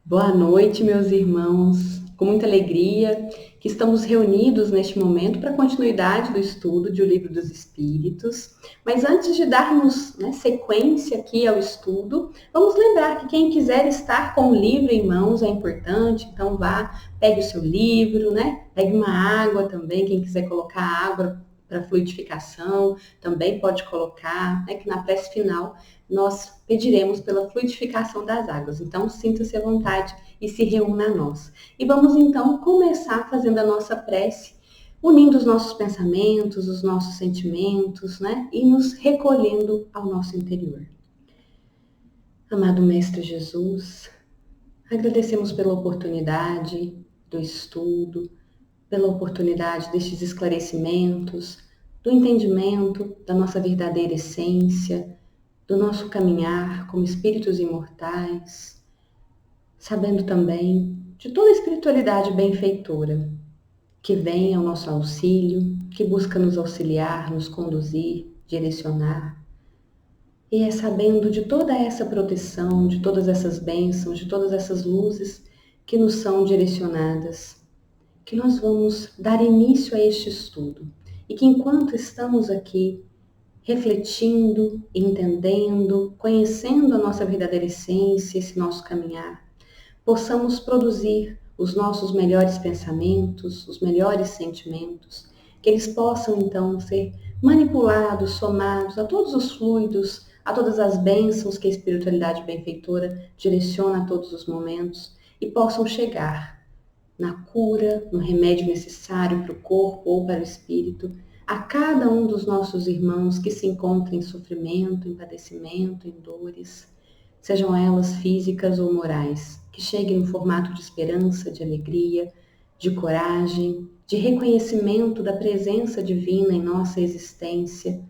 Boa noite, meus irmãos. Com muita alegria que estamos reunidos neste momento para a continuidade do estudo de O Livro dos Espíritos. Mas antes de darmos sequência aqui ao estudo, vamos lembrar que quem quiser estar com o livro em mãos é importante, então vá, pegue o seu livro, pegue uma água também, quem quiser colocar água para fluidificação, também pode colocar, que na prece final nós pediremos pela fluidificação das águas. Então, sinta-se à vontade e se reúna a nós. E vamos então começar fazendo a nossa prece, unindo os nossos pensamentos, os nossos sentimentos, e nos recolhendo ao nosso interior. Amado Mestre Jesus, agradecemos pela oportunidade do estudo, pela oportunidade destes esclarecimentos, do entendimento da nossa verdadeira essência, do nosso caminhar como espíritos imortais, sabendo também de toda a espiritualidade benfeitora que vem ao nosso auxílio, que busca nos auxiliar, nos conduzir, direcionar. E é sabendo de toda essa proteção, de todas essas bênçãos, de todas essas luzes que nos são direcionadas, que nós vamos dar início a este estudo. E que enquanto estamos aqui refletindo, entendendo, conhecendo a nossa verdadeira essência, esse nosso caminhar, possamos produzir os nossos melhores pensamentos, os melhores sentimentos, que eles possam então ser manipulados, somados a todos os fluidos, a todas as bênçãos que a espiritualidade benfeitora direciona a todos os momentos e possam chegar na cura, no remédio necessário para o corpo ou para o espírito, a cada um dos nossos irmãos que se encontram em sofrimento, em padecimento, em dores, sejam elas físicas ou morais, que cheguem no formato de esperança, de alegria, de coragem, de reconhecimento da presença divina em nossa existência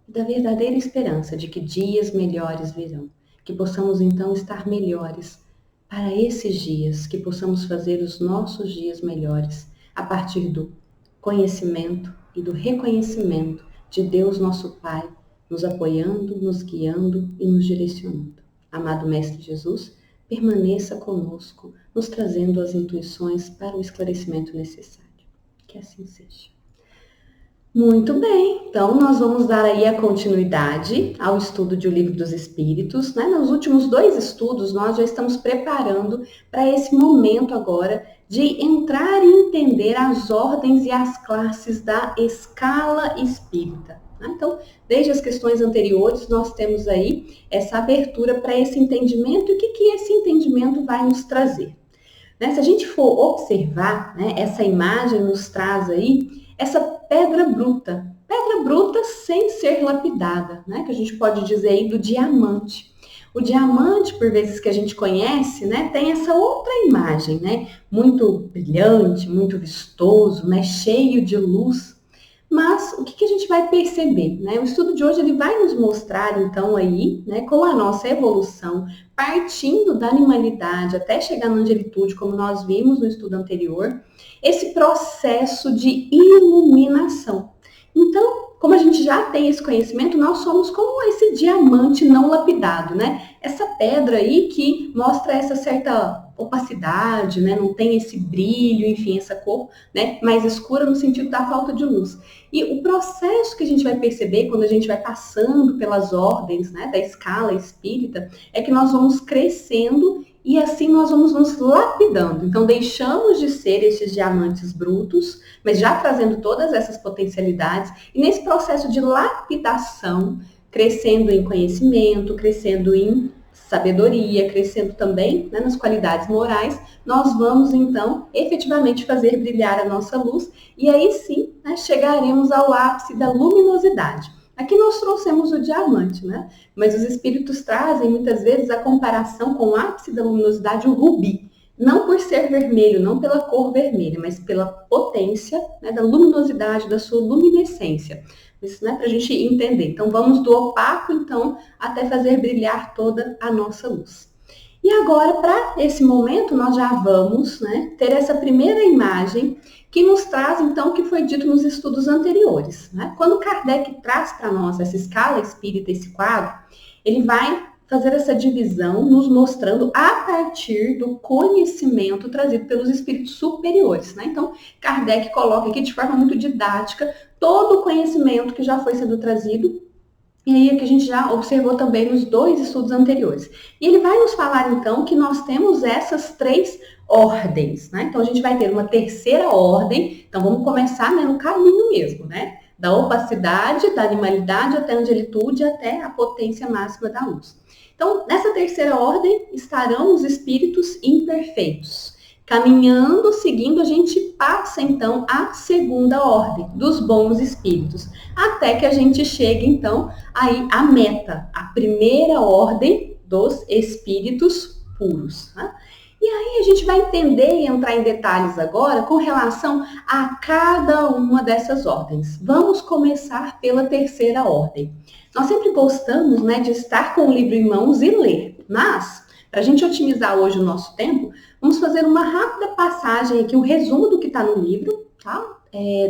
e da verdadeira esperança de que dias melhores virão, que possamos então estar melhores para esses dias, que possamos fazer os nossos dias melhores a partir do conhecimento e do reconhecimento de Deus nosso Pai, nos apoiando, nos guiando e nos direcionando. Amado Mestre Jesus, permaneça conosco, nos trazendo as intuições para o esclarecimento necessário. Que assim seja. Muito bem, então nós vamos dar aí a continuidade ao estudo de O Livro dos Espíritos. Nos últimos 2 estudos, nós já estamos preparando para esse momento agora de entrar e entender as ordens e as classes da escala espírita. Então, desde as questões anteriores, nós temos aí essa abertura para esse entendimento e o que esse entendimento vai nos trazer. Se a gente for observar, essa imagem nos traz aí essa pedra bruta sem ser lapidada, que a gente pode dizer aí do diamante. O diamante, por vezes que a gente conhece, tem essa outra imagem, muito brilhante, muito vistoso, cheio de luz. Mas o que a gente vai perceber? O estudo de hoje ele vai nos mostrar, então, aí, com a nossa evolução, partindo da animalidade até chegar na angelitude, como nós vimos no estudo anterior, esse processo de iluminação. Então, como a gente já tem esse conhecimento, nós somos como esse diamante não lapidado, Essa pedra aí que mostra essa certa opacidade, não tem esse brilho, enfim, essa cor, mais escura no sentido da falta de luz. E o processo que a gente vai perceber quando a gente vai passando pelas ordens, da escala espírita, é que nós vamos crescendo e assim nós vamos nos lapidando. Então, deixamos de ser esses diamantes brutos, mas já trazendo todas essas potencialidades. E nesse processo de lapidação, crescendo em conhecimento, crescendo em sabedoria, crescendo também nas qualidades morais, nós vamos então efetivamente fazer brilhar a nossa luz e aí sim chegaremos ao ápice da luminosidade. Aqui nós trouxemos o diamante, mas os espíritos trazem muitas vezes a comparação com o ápice da luminosidade, o rubi. Não por ser vermelho, não pela cor vermelha, mas pela potência da luminosidade, da sua luminescência. Isso, para a gente entender. Então, vamos do opaco, então, até fazer brilhar toda a nossa luz. E agora, para esse momento, nós já vamos ter essa primeira imagem que nos traz, então, o que foi dito nos estudos anteriores. Quando Kardec traz para nós essa escala espírita, esse quadro, ele vai fazer essa divisão, nos mostrando a partir do conhecimento trazido pelos espíritos superiores, né? Então, Kardec coloca aqui de forma muito didática todo o conhecimento que já foi sendo trazido, e aí que a gente já observou também nos 2 estudos anteriores. E ele vai nos falar, então, que nós temos essas 3 ordens, né? Então, a gente vai ter uma terceira ordem. Então, vamos começar, né, no caminho mesmo, né? Da opacidade, da animalidade, até a angelitude, até a potência máxima da luz. Então, nessa terceira ordem estarão os espíritos imperfeitos. Caminhando, seguindo, a gente passa, então, à segunda ordem, dos bons espíritos, até que a gente chegue, então, aí à meta, a primeira ordem dos espíritos puros, né? E aí a gente vai entender e entrar em detalhes agora com relação a cada uma dessas ordens. Vamos começar pela terceira ordem. Nós sempre gostamos, né, de estar com o livro em mãos e ler, mas para a gente otimizar hoje o nosso tempo, vamos fazer uma rápida passagem aqui, um resumo do que está no livro, tá?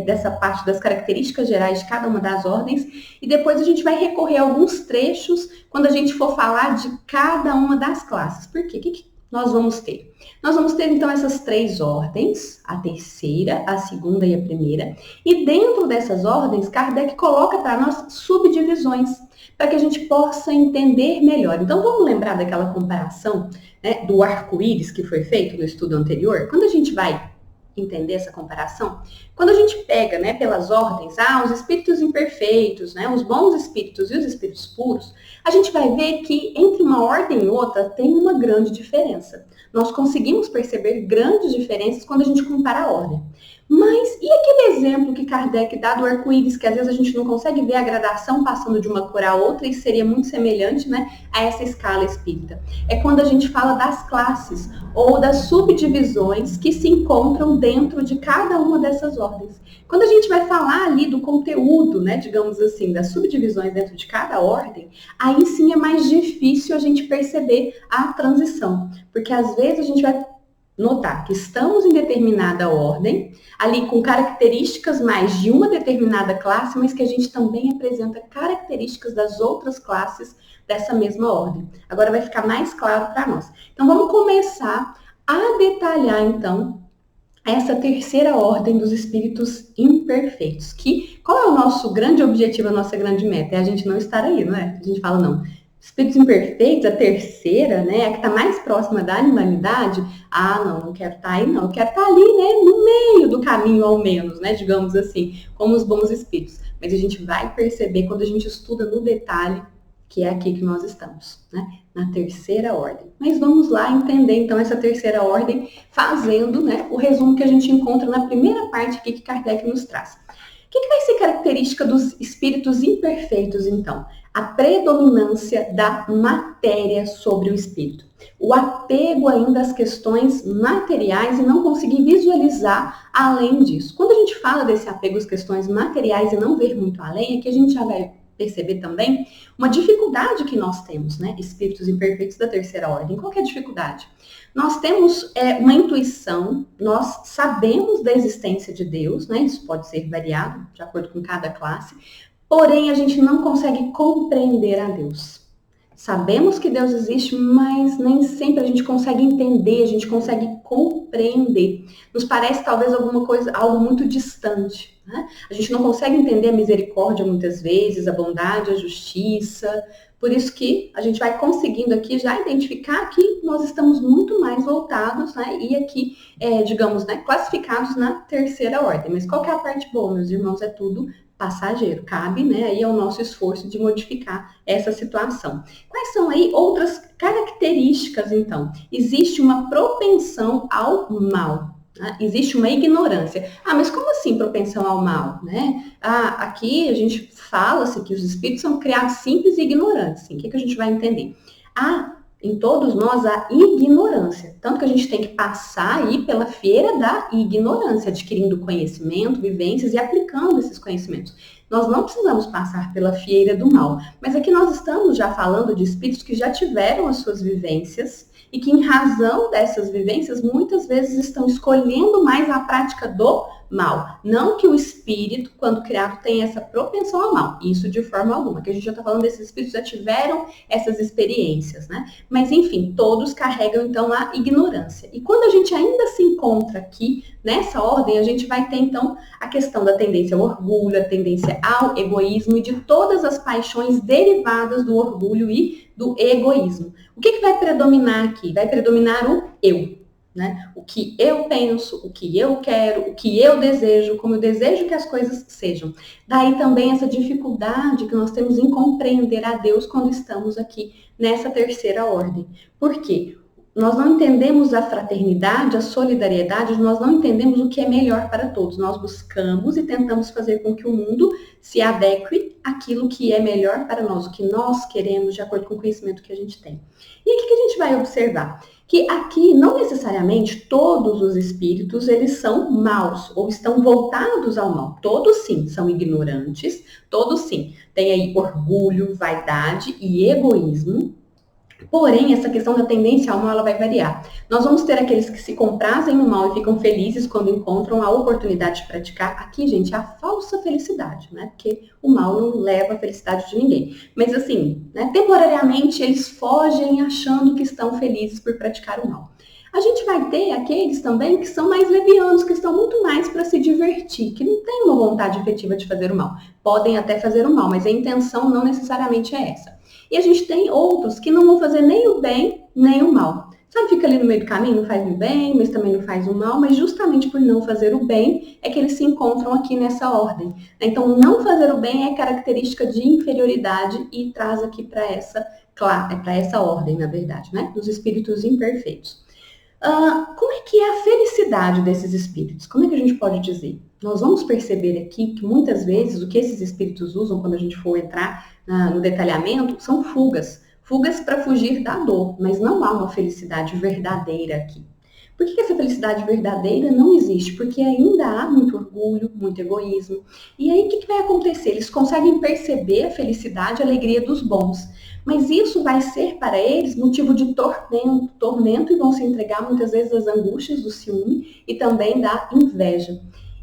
Dessa parte das características gerais de cada uma das ordens, e depois a gente vai recorrer a alguns trechos quando a gente for falar de cada uma das classes. Por quê? O que nós vamos ter? Nós vamos ter, então, essas 3 ordens, a terceira, a segunda e a primeira, e dentro dessas ordens, Kardec coloca para nós subdivisões, para que a gente possa entender melhor. Então, vamos lembrar daquela comparação, né, do arco-íris que foi feito no estudo anterior? Quando a gente vai entender essa comparação, quando a gente pega, né, pelas ordens, os espíritos imperfeitos, né, os bons espíritos e os espíritos puros, a gente vai ver que entre uma ordem e outra tem uma grande diferença. Nós conseguimos perceber grandes diferenças quando a gente compara a ordem. Mas e aquele exemplo que Kardec dá do arco-íris, que às vezes a gente não consegue ver a gradação passando de uma cor a outra e seria muito semelhante, né, a essa escala espírita? É quando a gente fala das classes ou das subdivisões que se encontram dentro de cada uma dessas ordens. Quando a gente vai falar ali do conteúdo, né, digamos assim, das subdivisões dentro de cada ordem, aí sim é mais difícil a gente perceber a transição, porque às vezes a gente vai notar que estamos em determinada ordem, ali com características mais de uma determinada classe, mas que a gente também apresenta características das outras classes dessa mesma ordem. Agora vai ficar mais claro para nós. Então vamos começar a detalhar, então, essa terceira ordem dos espíritos imperfeitos. Qual é o nosso grande objetivo, a nossa grande meta? É a gente não estar aí, não é? A gente fala, não. Espíritos imperfeitos, a terceira, né, a que está mais próxima da animalidade, não quero estar aí não, eu quero estar ali, né, no meio do caminho ao menos, né, digamos assim, como os bons espíritos. Mas a gente vai perceber quando a gente estuda no detalhe que é aqui que nós estamos, né, na terceira ordem. Mas vamos lá entender então essa terceira ordem fazendo, né, o resumo que a gente encontra na primeira parte aqui que Kardec nos traz. O que vai ser característica dos espíritos imperfeitos, então? A predominância da matéria sobre o espírito. O apego ainda às questões materiais e não conseguir visualizar além disso. Quando a gente fala desse apego às questões materiais e não ver muito além, aqui a gente já vai perceber também uma dificuldade que nós temos, né? Espíritos imperfeitos da terceira ordem. Qual que é a dificuldade? Nós temos uma intuição, nós sabemos da existência de Deus, né? Isso pode ser variado de acordo com cada classe, porém a gente não consegue compreender a Deus. Sabemos que Deus existe, mas nem sempre a gente consegue entender, a gente consegue compreender. Nos parece talvez alguma coisa, algo muito distante, né? A gente não consegue entender a misericórdia muitas vezes, a bondade, a justiça. Por isso que a gente vai conseguindo aqui já identificar que nós estamos muito mais voltados, né? E aqui, digamos, né, classificados na terceira ordem. Mas qual que é a parte boa, meus irmãos? É tudo passageiro. Cabe, né, aí ao nosso esforço de modificar essa situação. Quais são aí outras características, então? Existe uma propensão ao mal. Existe uma ignorância. Mas como assim propensão ao mal, né? Aqui a gente fala-se que os espíritos são criados simples e ignorantes. Assim, o que a gente vai entender? Em todos nós a ignorância. Tanto que a gente tem que passar aí pela feira da ignorância, adquirindo conhecimento, vivências e aplicando esses conhecimentos. Nós não precisamos passar pela feira do mal. Mas aqui nós estamos já falando de espíritos que já tiveram as suas vivências e que, em razão dessas vivências, muitas vezes estão escolhendo mais a prática do mal. Não que o espírito, quando criado, tenha essa propensão ao mal. Isso de forma alguma, que a gente já está falando desses espíritos já tiveram essas experiências, né? Mas enfim, todos carregam então a ignorância. E quando a gente ainda se encontra aqui nessa ordem, a gente vai ter então a questão da tendência ao orgulho, a tendência ao egoísmo e de todas as paixões derivadas do orgulho e do egoísmo. O que vai predominar aqui? Vai predominar o eu. Né? O que eu penso, o que eu quero, o que eu desejo, como eu desejo que as coisas sejam. Daí também essa dificuldade que nós temos em compreender a Deus quando estamos aqui nessa terceira ordem. Por quê? Nós não entendemos a fraternidade, a solidariedade, nós não entendemos o que é melhor para todos. Nós buscamos e tentamos fazer com que o mundo se adeque àquilo que é melhor para nós, o que nós queremos, de acordo com o conhecimento que a gente tem. E aqui que a gente vai observar que aqui, não necessariamente, todos os espíritos, eles são maus, ou estão voltados ao mal. Todos, sim, são ignorantes, todos, sim, têm aí orgulho, vaidade e egoísmo. Porém, essa questão da tendência ao mal, ela vai variar. Nós vamos ter aqueles que se comprazem no mal e ficam felizes quando encontram a oportunidade de praticar. Aqui, gente, é a falsa felicidade, né? Porque o mal não leva a felicidade de ninguém. Mas assim, né, temporariamente, eles fogem achando que estão felizes por praticar o mal. A gente vai ter aqueles também que são mais levianos, que estão muito mais para se divertir, que não têm uma vontade efetiva de fazer o mal. Podem até fazer o mal, mas a intenção não necessariamente é essa. E a gente tem outros que não vão fazer nem o bem, nem o mal. Sabe, fica ali no meio do caminho, não faz o bem, mas também não faz o mal, mas justamente por não fazer o bem é que eles se encontram aqui nessa ordem. Então, não fazer o bem é característica de inferioridade e traz aqui para essa ordem, na verdade, né? Dos espíritos imperfeitos. Como é que é a felicidade desses espíritos? Como é que a gente pode dizer? Nós vamos perceber aqui que muitas vezes o que esses espíritos usam quando a gente for entrar no detalhamento são fugas. Fugas para fugir da dor, mas não há uma felicidade verdadeira aqui. Por que essa felicidade verdadeira não existe? Porque ainda há muito orgulho, muito egoísmo. E aí o que vai acontecer? Eles conseguem perceber a felicidade, a alegria dos bons. Mas isso vai ser para eles motivo de tormento e vão se entregar muitas vezes às angústias do ciúme e também da inveja.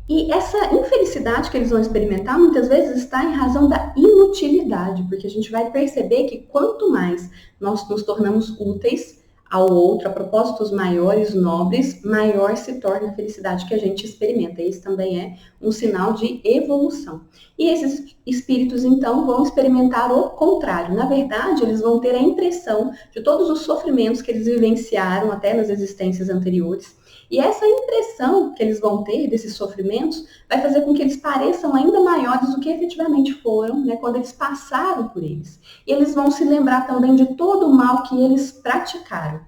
E essa infelicidade que eles vão experimentar muitas vezes está em razão da inutilidade, porque a gente vai perceber que quanto mais nós nos tornamos úteis ao outro, a propósitos maiores, nobres, maior se torna a felicidade que a gente experimenta. Esse também é um sinal de evolução. E esses espíritos, então, vão experimentar o contrário. Na verdade, eles vão ter a impressão de todos os sofrimentos que eles vivenciaram até nas existências anteriores. E essa impressão que eles vão ter desses sofrimentos vai fazer com que eles pareçam ainda maiores do que efetivamente foram, né, quando eles passaram por eles. E eles vão se lembrar também de todo o mal que eles praticaram.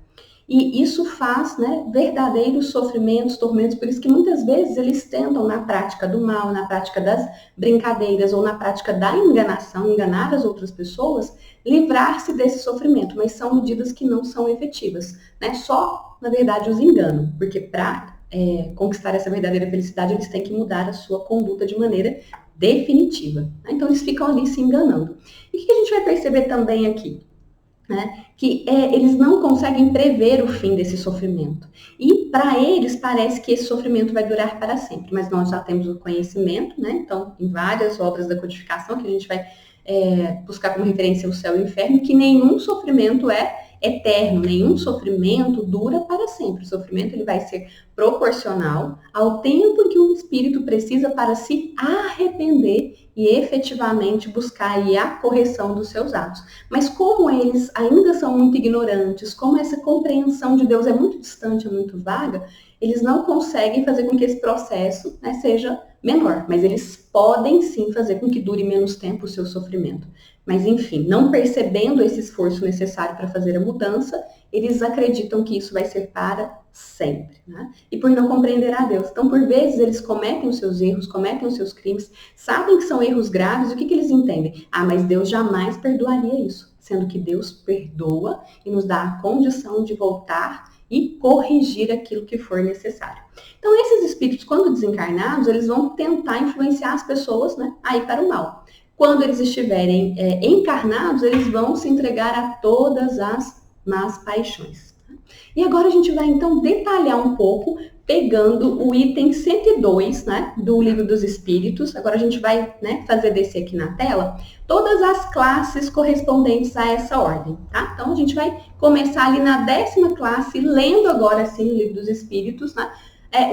E isso faz, né, verdadeiros sofrimentos, tormentos, por isso que muitas vezes eles tentam na prática do mal, na prática das brincadeiras ou na prática da enganação, enganar as outras pessoas, livrar-se desse sofrimento, mas são medidas que não são efetivas, né? Só, na verdade, os enganam, porque para conquistar essa verdadeira felicidade, eles têm que mudar a sua conduta de maneira definitiva, né? Então eles ficam ali se enganando. E o que a gente vai perceber também aqui? Né, que eles não conseguem prever o fim desse sofrimento. E para eles parece que esse sofrimento vai durar para sempre, mas nós já temos o conhecimento, né? Então, em várias obras da codificação, que a gente vai buscar como referência o céu e o inferno, que nenhum sofrimento é eterno, nenhum sofrimento dura para sempre. O sofrimento ele vai ser proporcional ao tempo que o espírito precisa para se arrepender e efetivamente buscar aí a correção dos seus atos. Mas como eles ainda são muito ignorantes, como essa compreensão de Deus é muito distante, é muito vaga, eles não conseguem fazer com que esse processo, né, seja menor. Mas eles podem sim fazer com que dure menos tempo o seu sofrimento. Mas enfim, não percebendo esse esforço necessário para fazer a mudança, eles acreditam que isso vai ser para sempre, né? E por não compreender a Deus. Então, por vezes, eles cometem os seus erros, cometem os seus crimes, sabem que são erros graves, o que eles entendem? Ah, mas Deus jamais perdoaria isso, sendo que Deus perdoa e nos dá a condição de voltar e corrigir aquilo que for necessário. Então, esses espíritos, quando desencarnados, eles vão tentar influenciar as pessoas, né, a ir para o mal. Quando eles estiverem encarnados, eles vão se entregar a todas as más paixões. E agora a gente vai, então, detalhar um pouco, pegando o item 102, né, do Livro dos Espíritos. Agora a gente vai, né, fazer descer aqui na tela todas as classes correspondentes a essa ordem, tá? Então, a gente vai começar ali na 10ª classe, lendo agora, assim, o Livro dos Espíritos, né?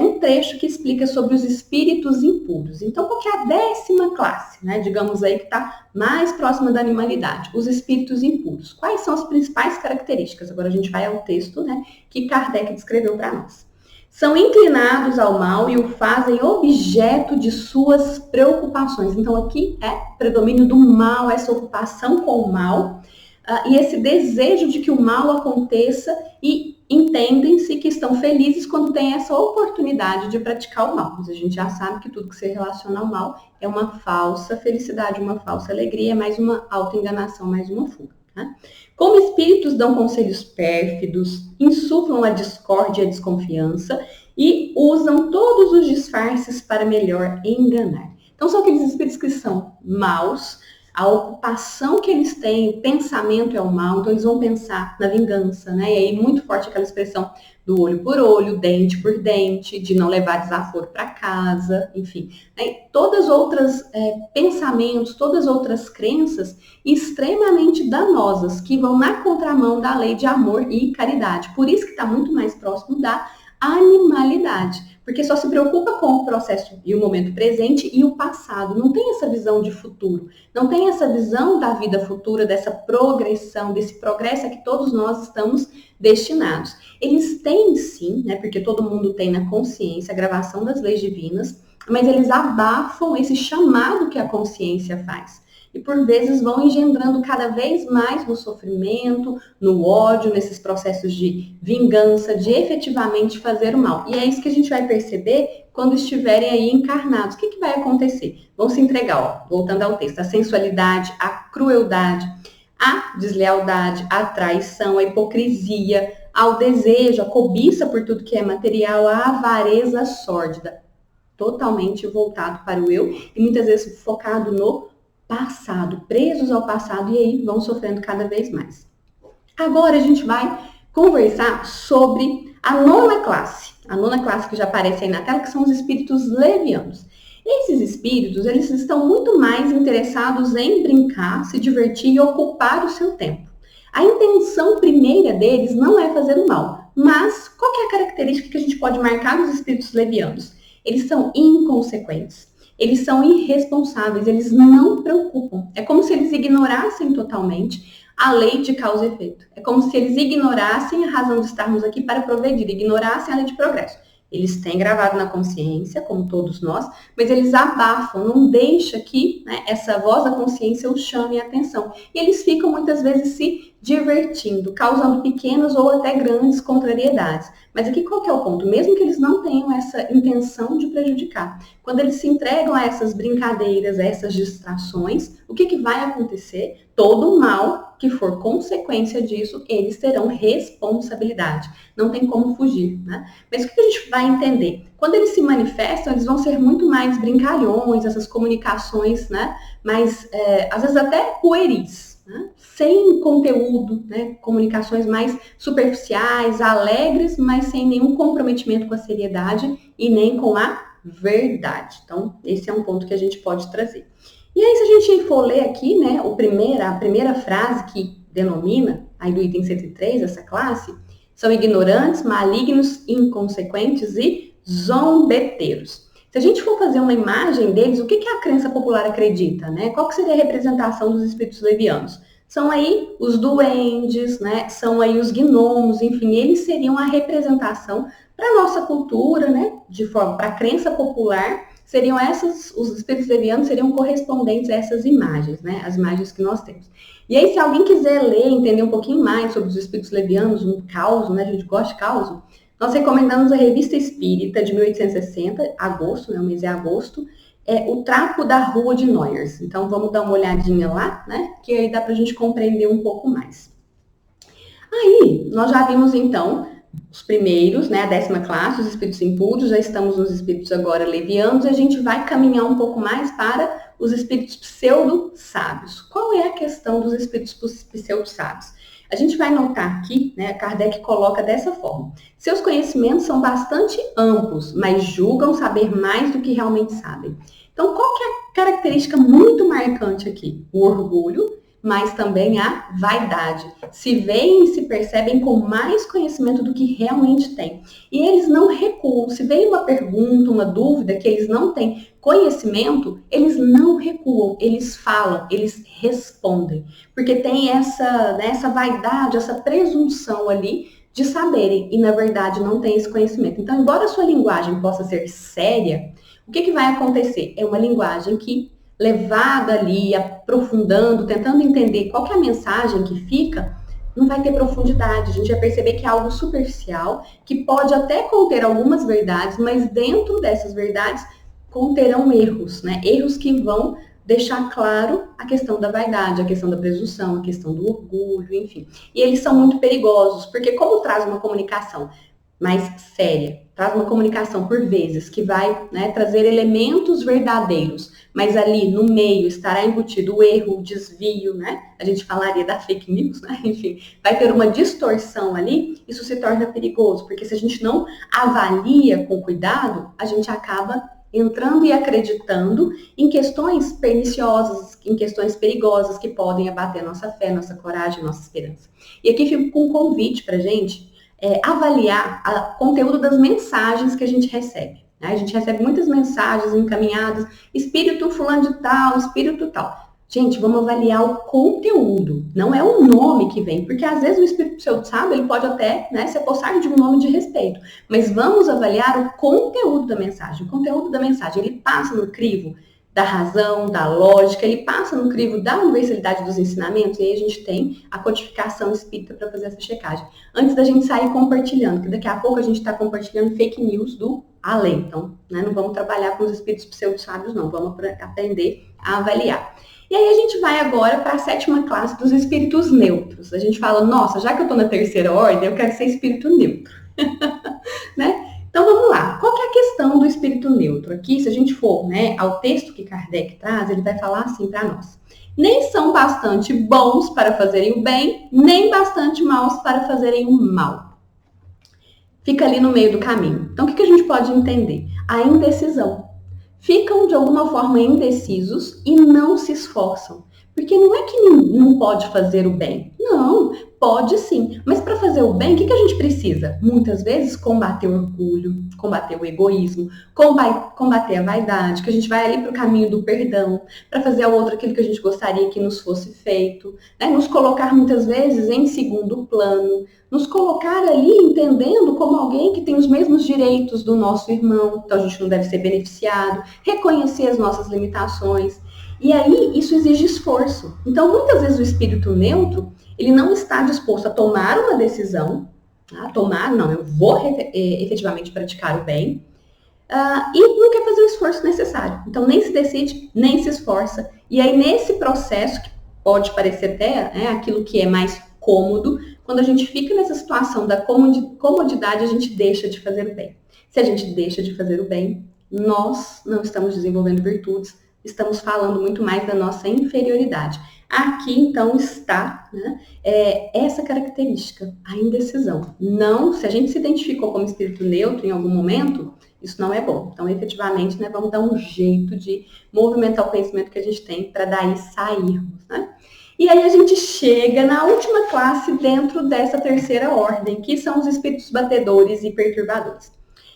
Um trecho que explica sobre os espíritos impuros. Então, qual que é a 10ª classe, né? Digamos aí que está mais próxima da animalidade, os espíritos impuros. Quais são as principais características? Agora a gente vai ao texto, né, que Kardec descreveu para nós. São inclinados ao mal e o fazem objeto de suas preocupações. Então, aqui é predomínio do mal, essa ocupação com o mal, e esse desejo de que o mal aconteça, e entendem-se que estão felizes quando têm essa oportunidade de praticar o mal. Mas a gente já sabe que tudo que se relaciona ao mal é uma falsa felicidade, uma falsa alegria, é mais uma autoenganação, mais uma fuga. Né? Como espíritos dão conselhos pérfidos, insuflam a discórdia e a desconfiança e usam todos os disfarces para melhor enganar. Então são aqueles espíritos que são maus, a ocupação que eles têm, o pensamento é o mal, então eles vão pensar na vingança, né? E aí muito forte aquela expressão do olho por olho, dente por dente, de não levar desaforo para casa, enfim. Todas as outras pensamentos, todas as outras crenças extremamente danosas, que vão na contramão da lei de amor e caridade. Por isso que está muito mais próximo da animalidade, porque só se preocupa com o processo e o momento presente e o passado, não tem essa visão de futuro, não tem essa visão da vida futura, dessa progressão, desse progresso a que todos nós estamos destinados. Eles têm sim, né, porque todo mundo tem na consciência a gravação das leis divinas, mas eles abafam esse chamado que a consciência faz. E por vezes vão engendrando cada vez mais no sofrimento, no ódio, nesses processos de vingança, de efetivamente fazer o mal. E é isso que a gente vai perceber quando estiverem aí encarnados. O que vai acontecer? Vão se entregar, ó, voltando ao texto, a sensualidade, a crueldade, a deslealdade, a traição, a hipocrisia, ao desejo, a cobiça por tudo que é material, a avareza sórdida, totalmente voltado para o eu e muitas vezes focado no passado, presos ao passado, e aí vão sofrendo cada vez mais. Agora a gente vai conversar sobre a 9ª classe. A 9ª classe que já aparece aí na tela, que são os espíritos levianos. Esses espíritos, eles estão muito mais interessados em brincar, se divertir e ocupar o seu tempo. A intenção primeira deles não é fazer o mal, mas qual que é a característica que a gente pode marcar nos espíritos levianos? Eles são inconsequentes. Eles são irresponsáveis, eles não preocupam. É como se eles ignorassem totalmente a lei de causa e efeito. É como se eles ignorassem a razão de estarmos aqui para progredir, ignorassem a lei de progresso. Eles têm gravado na consciência, como todos nós, mas eles abafam, não deixa que, né, essa voz da consciência os chame a atenção. E eles ficam muitas vezes se divertindo, causando pequenas ou até grandes contrariedades. Mas aqui qual que é o ponto? Mesmo que eles não tenham essa intenção de prejudicar, quando eles se entregam a essas brincadeiras, a essas distrações, o que vai acontecer? Todo o mal que for consequência disso, eles terão responsabilidade. Não tem como fugir, né? Mas o que a gente vai entender? Quando eles se manifestam, eles vão ser muito mais brincalhões, essas comunicações, né? Mas, às vezes até pueris, né? Sem conteúdo, né? Comunicações mais superficiais, alegres, mas sem nenhum comprometimento com a seriedade e nem com a verdade. Então, esse é um ponto que a gente pode trazer. E aí, se a gente for ler aqui, né, a primeira frase que denomina, aí do item 103, essa classe, são ignorantes, malignos, inconsequentes e zombeteiros. Se a gente for fazer uma imagem deles, o que a crença popular acredita, né? Qual que seria a representação dos espíritos levianos? São aí os duendes, né? São aí os gnomos, enfim, eles seriam a representação para a nossa cultura, né? De forma, para a crença popular, seriam essas, os espíritos levianos seriam correspondentes a essas imagens, né? As imagens que nós temos. E aí, se alguém quiser ler, entender um pouquinho mais sobre os espíritos levianos, um caos, né? A gente gosta de caos. Nós recomendamos a Revista Espírita de 1860, agosto, né? O mês é agosto. O Trapo da Rua de Noyers. Então, vamos dar uma olhadinha lá, né? Que aí dá pra gente compreender um pouco mais. Aí, nós já vimos, então, os primeiros, né? A 10ª classe, os espíritos impuros. Já estamos nos espíritos agora levianos. E a gente vai caminhar um pouco mais para os espíritos pseudo-sábios. Qual é a questão dos espíritos pseudo-sábios? A gente vai notar aqui, né, Kardec coloca dessa forma. Seus conhecimentos são bastante amplos, mas julgam saber mais do que realmente sabem. Então, qual que é a característica muito marcante aqui? O orgulho, mas também a vaidade. Se veem e se percebem com mais conhecimento do que realmente têm. E eles não recuam. Se vem uma pergunta, uma dúvida que eles não têm conhecimento, eles não recuam, eles falam, eles respondem. Porque tem essa vaidade, essa presunção ali de saberem e, na verdade, não tem esse conhecimento. Então, embora a sua linguagem possa ser séria, o que vai acontecer? É uma linguagem que, levada ali, aprofundando, tentando entender qual que é a mensagem que fica, não vai ter profundidade. A gente vai perceber que é algo superficial, que pode até conter algumas verdades, mas dentro dessas verdades conterão erros, né? Erros que vão deixar claro a questão da vaidade, a questão da presunção, a questão do orgulho, enfim. E eles são muito perigosos, porque como traz uma comunicação mais séria, traz uma comunicação por vezes que vai, né, trazer elementos verdadeiros, mas ali no meio estará embutido o erro, o desvio, né? A gente falaria da fake news, né? Enfim, vai ter uma distorção ali, isso se torna perigoso, porque se a gente não avalia com cuidado, a gente acaba entrando e acreditando em questões perniciosas, em questões perigosas que podem abater nossa fé, nossa coragem, nossa esperança. E aqui fica com um convite para a gente avaliar o conteúdo das mensagens que a gente recebe. Né? A gente recebe muitas mensagens encaminhadas, espírito fulano de tal, espírito tal. Gente, vamos avaliar o conteúdo, não é o nome que vem, porque às vezes o espírito pseudo sabe, ele pode até, né, se apossar de um nome de respeito, mas vamos avaliar o conteúdo da mensagem. O conteúdo da mensagem, ele passa no crivo da razão, da lógica, ele passa no crivo da universalidade dos ensinamentos, e aí a gente tem a codificação espírita para fazer essa checagem. Antes da gente sair compartilhando, que daqui a pouco a gente está compartilhando fake news do além, então, né, não vamos trabalhar com os espíritos pseudo-sábios, não, vamos aprender a avaliar. E aí a gente vai agora para a 7ª classe dos espíritos neutros. A gente fala, nossa, já que eu estou na 3ª ordem, eu quero ser espírito neutro. Né? Então vamos lá. Qual que é a questão do espírito neutro? Aqui, se a gente for, né, ao texto que Kardec traz, ele vai falar assim para nós. Nem são bastante bons para fazerem o bem, nem bastante maus para fazerem o mal. Fica ali no meio do caminho. Então o que a gente pode entender? A indecisão. Ficam de alguma forma indecisos e não se esforçam. Porque não é que não pode fazer o bem. Não, pode sim. Mas para fazer o bem, o que a gente precisa? Muitas vezes combater o orgulho, combater o egoísmo, combater a vaidade, que a gente vai ali para o caminho do perdão, para fazer ao outro aquilo que a gente gostaria que nos fosse feito, né? Nos colocar muitas vezes em segundo plano, nos colocar ali entendendo como alguém que tem os mesmos direitos do nosso irmão, então a gente não deve ser beneficiado, reconhecer as nossas limitações. E aí, isso exige esforço. Então, muitas vezes o espírito neutro, ele não está disposto a tomar uma decisão, eu vou efetivamente praticar o bem, e não quer fazer o esforço necessário. Então, nem se decide, nem se esforça. E aí, nesse processo, que pode parecer até aquilo que é mais cômodo, quando a gente fica nessa situação da comodidade, a gente deixa de fazer o bem. Se a gente deixa de fazer o bem, nós não estamos desenvolvendo virtudes, estamos falando muito mais da nossa inferioridade. Aqui, então, está, né, essa característica, a indecisão. Não, se a gente se identificou como espírito neutro em algum momento, isso não é bom. Então, efetivamente, né, vamos dar um jeito de movimentar o conhecimento que a gente tem para daí sairmos, né? E aí a gente chega na última classe dentro dessa 3ª ordem, que são os espíritos batedores e perturbadores,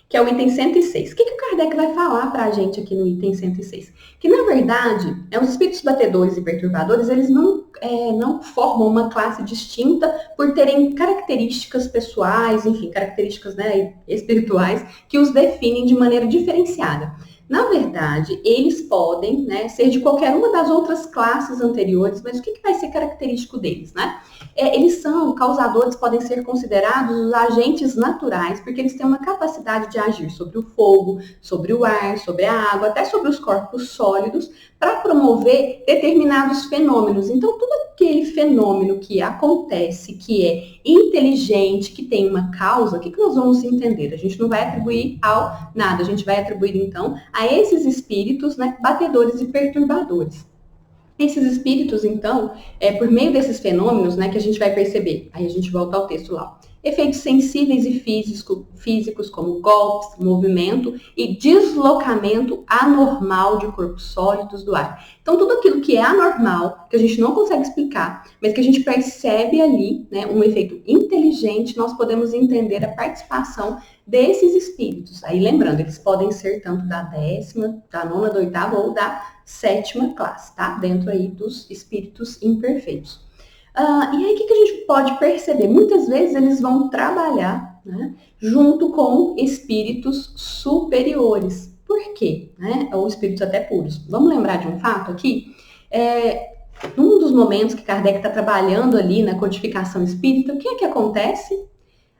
que é o item 106. O que o Kardec vai falar para a gente aqui no item 106? Que, na verdade, os espíritos batedores e perturbadores, eles não formam uma classe distinta por terem características pessoais, enfim, características, né, espirituais, que os definem de maneira diferenciada. Na verdade, eles podem, né, ser de qualquer uma das outras classes anteriores, mas o que vai ser característico deles, né? Eles são causadores, podem ser considerados os agentes naturais, porque eles têm uma capacidade de agir sobre o fogo, sobre o ar, sobre a água, até sobre os corpos sólidos, para promover determinados fenômenos. Então, todo aquele fenômeno que acontece, que é inteligente, que tem uma causa, o que nós vamos entender? A gente não vai atribuir ao nada, a gente vai atribuir, então, a esses espíritos, né, batedores e perturbadores. Esses espíritos, então, por meio desses fenômenos, né, que a gente vai perceber, aí a gente volta ao texto lá, efeitos sensíveis e físicos, como golpes, movimento e deslocamento anormal de corpos sólidos do ar. Então, tudo aquilo que é anormal, que a gente não consegue explicar, mas que a gente percebe ali, né, um efeito inteligente, nós podemos entender a participação desses espíritos. Aí, lembrando, eles podem ser tanto da 10ª, da 9ª, da 8ª ou da 7ª classe, tá? Dentro aí dos espíritos imperfeitos. E aí, o que a gente pode perceber? Muitas vezes eles vão trabalhar, né, junto com espíritos superiores. Por quê? Né? Ou espíritos até puros. Vamos lembrar de um fato aqui? Num dos momentos que Kardec está trabalhando ali na codificação espírita, o que é que acontece?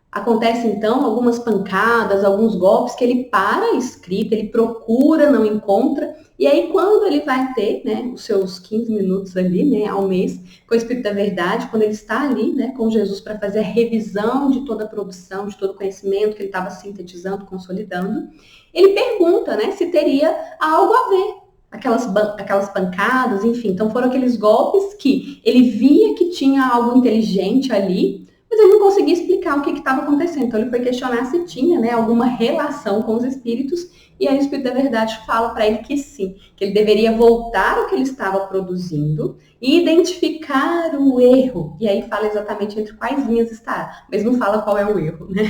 Acontece, então, algumas pancadas, alguns golpes que ele para a escrita, ele procura, não encontra, e aí quando ele vai ter, né, os seus 15 minutos ali, né, ao mês, com o Espírito da Verdade, quando ele está ali, né, com Jesus para fazer a revisão de toda a produção, de todo o conhecimento que ele estava sintetizando, consolidando, ele pergunta, né, se teria algo a ver. Aquelas pancadas, enfim, então foram aqueles golpes que ele via que tinha algo inteligente ali, mas ele não conseguia explicar o que estava acontecendo. Então ele foi questionar se tinha, né, alguma relação com os espíritos, e aí o Espírito da Verdade fala para ele que sim, que ele deveria voltar ao que ele estava produzindo e identificar o erro. E aí fala exatamente entre quais linhas está, mas não fala qual é o erro, né?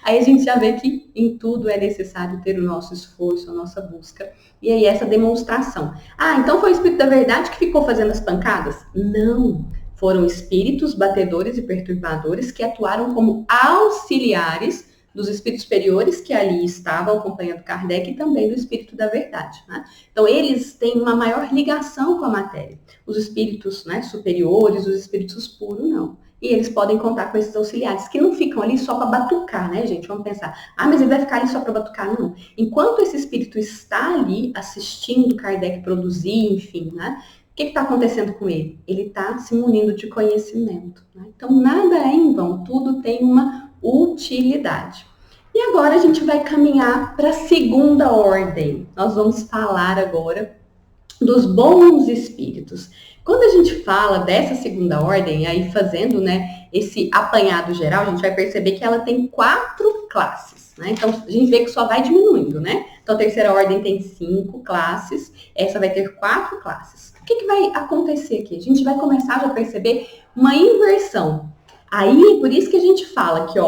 Aí a gente já vê que em tudo é necessário ter o nosso esforço, a nossa busca. E aí essa demonstração. Então foi o Espírito da Verdade que ficou fazendo as pancadas? Não. Foram espíritos batedores e perturbadores que atuaram como auxiliares dos espíritos superiores que ali estavam acompanhando Kardec e também do Espírito da Verdade, né? Então, eles têm uma maior ligação com a matéria. Os espíritos, né, superiores, os espíritos puros, não. E eles podem contar com esses auxiliares, que não ficam ali só para batucar, né, gente? Vamos pensar, mas ele vai ficar ali só para batucar? Não. Enquanto esse espírito está ali assistindo Kardec produzir, enfim, né? O que está acontecendo com ele? Ele está se munindo de conhecimento, né? Então, nada é em vão, tudo tem uma utilidade. E agora a gente vai caminhar para a segunda ordem. Nós vamos falar agora dos bons espíritos. Quando a gente fala dessa segunda ordem, aí fazendo, né, esse apanhado geral, a gente vai perceber que ela tem 4 classes, né? Então, a gente vê que só vai diminuindo, né? Então, a terceira ordem tem 5 classes, essa vai ter 4 classes. O que vai acontecer aqui? A gente vai começar já a perceber uma inversão. Aí, por isso que a gente fala que,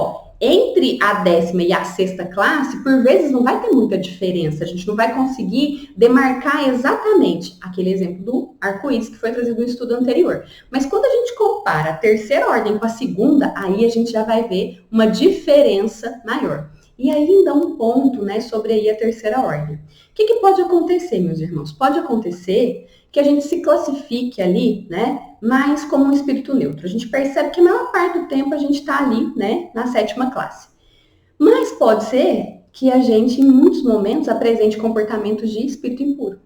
entre a 10ª e a 6ª classe, por vezes não vai ter muita diferença. A gente não vai conseguir demarcar exatamente aquele exemplo do arco-íris que foi trazido no estudo anterior. Mas quando a gente compara a terceira ordem com a segunda, aí a gente já vai ver uma diferença maior. E aí ainda um ponto, né, sobre aí a terceira ordem. O que pode acontecer, meus irmãos? Pode acontecer que a gente se classifique ali, né, mais como um espírito neutro. A gente percebe que a maior parte do tempo a gente está ali, né, na 7ª classe. Mas pode ser que a gente, em muitos momentos, apresente comportamentos de espírito impuro.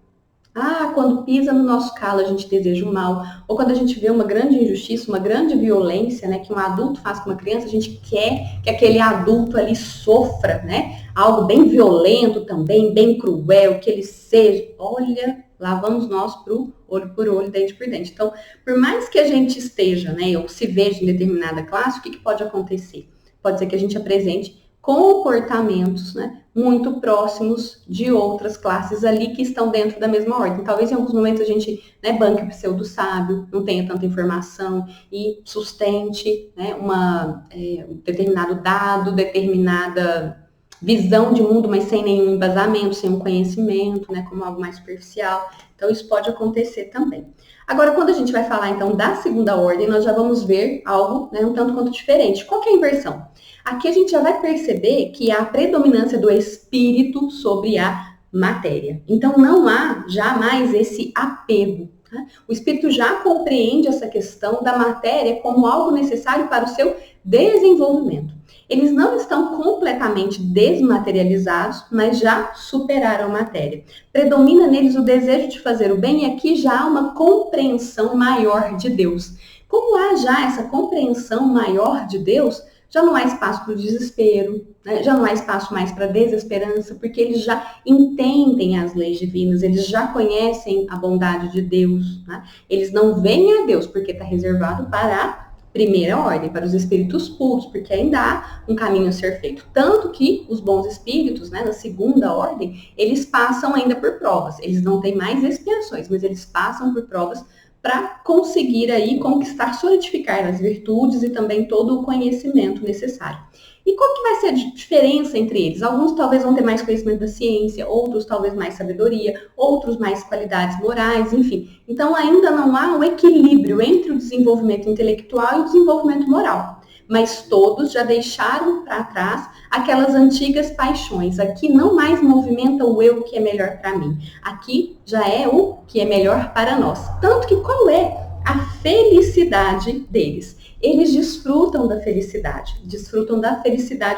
Quando pisa no nosso calo, a gente deseja o mal. Ou quando a gente vê uma grande injustiça, uma grande violência, né, que um adulto faz com uma criança, a gente quer que aquele adulto ali sofra, né, algo bem violento também, bem cruel, que ele seja. Olha, lá vamos nós pro olho por olho, dente por dente. Então, por mais que a gente esteja, né, ou se veja em determinada classe, o que pode acontecer? Pode ser que a gente apresente comportamentos, né, muito próximos de outras classes ali que estão dentro da mesma ordem. Talvez em alguns momentos a gente, né, banque o pseudo-sábio, não tenha tanta informação e sustente, né, um determinado dado, determinada visão de mundo, mas sem nenhum embasamento, sem um conhecimento, né, como algo mais superficial. Então, isso pode acontecer também. Agora, quando a gente vai falar, então, da segunda ordem, nós já vamos ver algo, né, um tanto quanto diferente. Qual que é a inversão? Aqui a gente já vai perceber que há a predominância do espírito sobre a matéria. Então, não há jamais esse apego. Tá? O espírito já compreende essa questão da matéria como algo necessário para o seu desenvolvimento. Eles não estão completamente desmaterializados, mas já superaram a matéria. Predomina neles o desejo de fazer o bem e aqui já há uma compreensão maior de Deus. Como há já essa compreensão maior de Deus, já não há espaço para o desespero, né? Já não há espaço mais para a desesperança, porque eles já entendem as leis divinas, eles já conhecem a bondade de Deus, né? Eles não veem a Deus porque está reservado para a primeira ordem, para os espíritos puros, porque ainda há um caminho a ser feito. Tanto que os bons espíritos, né, na segunda ordem, eles passam ainda por provas. Eles não têm mais expiações, mas eles passam por provas para conseguir aí conquistar, solidificar as virtudes e também todo o conhecimento necessário. E qual que vai ser a diferença entre eles? Alguns talvez vão ter mais conhecimento da ciência, outros talvez mais sabedoria, outros mais qualidades morais, enfim. Então ainda não há um equilíbrio entre o desenvolvimento intelectual e o desenvolvimento moral. Mas todos já deixaram para trás aquelas antigas paixões. Aqui não mais movimenta o eu que é melhor para mim. Aqui já é o que é melhor para nós. Tanto que qual é a felicidade deles? Eles desfrutam da felicidade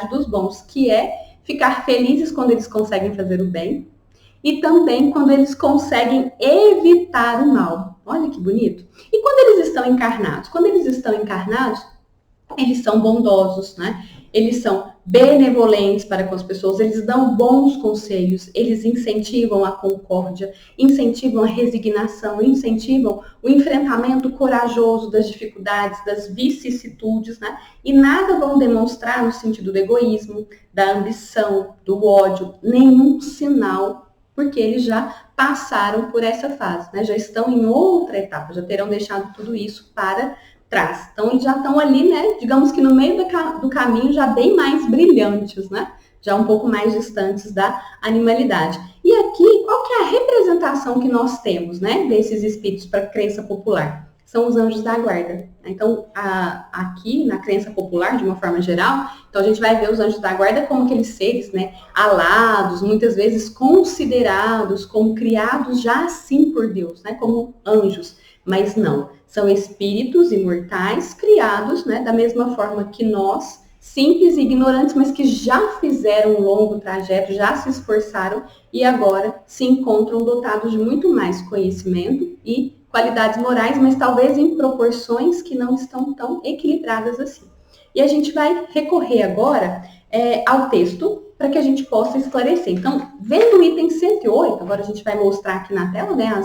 dos bons, que é ficar felizes quando eles conseguem fazer o bem e também quando eles conseguem evitar o mal. Olha que bonito. E quando eles estão encarnados? Quando eles estão encarnados, eles são bondosos, né? Eles são benevolentes para com as pessoas, eles dão bons conselhos, eles incentivam a concórdia, incentivam a resignação, incentivam o enfrentamento corajoso das dificuldades, das vicissitudes, né? E nada vão demonstrar no sentido do egoísmo, da ambição, do ódio, nenhum sinal, porque eles já passaram por essa fase, né? Já estão em outra etapa, já terão deixado tudo isso para trás. Então, eles já estão ali, né, digamos que no meio do caminho, já bem mais brilhantes, né? Já um pouco mais distantes da animalidade. E aqui, qual que é a representação que nós temos, né, desses espíritos para a crença popular? São os anjos da guarda. Então, aqui, na crença popular, de uma forma geral, então a gente vai ver os anjos da guarda como aqueles seres, né, alados, muitas vezes considerados como criados já assim por Deus, né, como anjos. Mas não, são espíritos imortais criados, né, da mesma forma que nós, simples e ignorantes, mas que já fizeram um longo trajeto, já se esforçaram e agora se encontram dotados de muito mais conhecimento e qualidades morais, mas talvez em proporções que não estão tão equilibradas assim. E a gente vai recorrer agora ao texto para que a gente possa esclarecer. Então, vendo o item 108, agora a gente vai mostrar aqui na tela, né,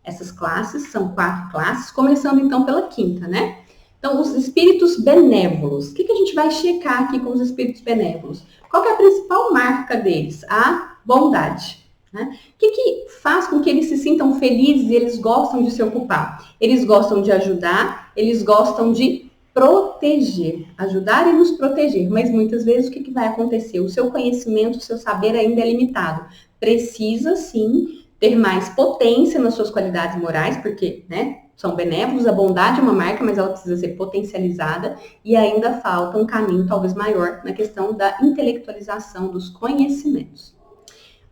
essas classes, são 4 classes, começando então pela 5ª, né? Então, os espíritos benévolos. O que a gente vai checar aqui com os espíritos benévolos? Qual que é a principal marca deles? A bondade. Né? O que faz com que eles se sintam felizes e eles gostam de se ocupar? Eles gostam de ajudar, eles gostam de proteger, ajudar e nos proteger. Mas muitas vezes o que vai acontecer? O seu conhecimento, o seu saber ainda é limitado. Precisa, sim, ter mais potência nas suas qualidades morais, porque, né, são benévolos, a bondade é uma marca, mas ela precisa ser potencializada e ainda falta um caminho talvez maior na questão da intelectualização dos conhecimentos.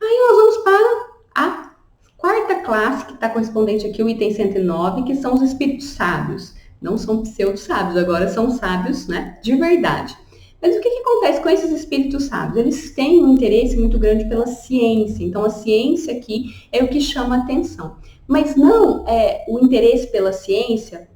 Aí nós vamos para a 4ª classe, que está correspondente aqui ao item 109, que são os espíritos sábios. Não são pseudo-sábios, agora são sábios, né, de verdade. Mas o que acontece com esses espíritos sábios? Eles têm um interesse muito grande pela ciência. Então, a ciência aqui é o que chama atenção. Mas não é o interesse pela ciência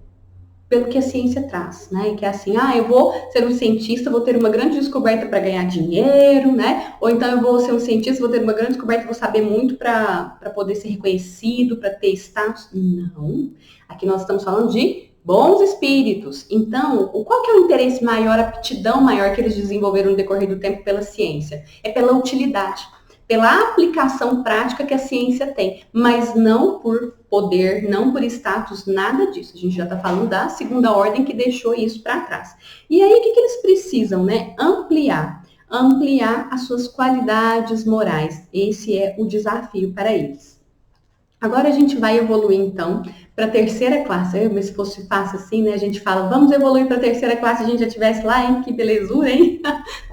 pelo que a ciência traz, né? Que é assim, eu vou ser um cientista, vou ter uma grande descoberta para ganhar dinheiro, né? Ou então eu vou ser um cientista, vou ter uma grande descoberta, vou saber muito para poder ser reconhecido, para ter status. Não. Aqui nós estamos falando de bons espíritos. Então, qual que é o interesse maior, a aptidão maior que eles desenvolveram no decorrer do tempo pela ciência? É pela utilidade, pela aplicação prática que a ciência tem, mas não por poder, não por status, nada disso. A gente já está falando da segunda ordem que deixou isso para trás. E aí, o que eles precisam, né? Ampliar as suas qualidades morais. Esse é o desafio para eles. Agora a gente vai evoluir, então, para a 3ª classe. Mas se fosse fácil assim, né? A gente fala, vamos evoluir para a 3ª classe, a gente já estivesse lá, hein? Que belezura, hein?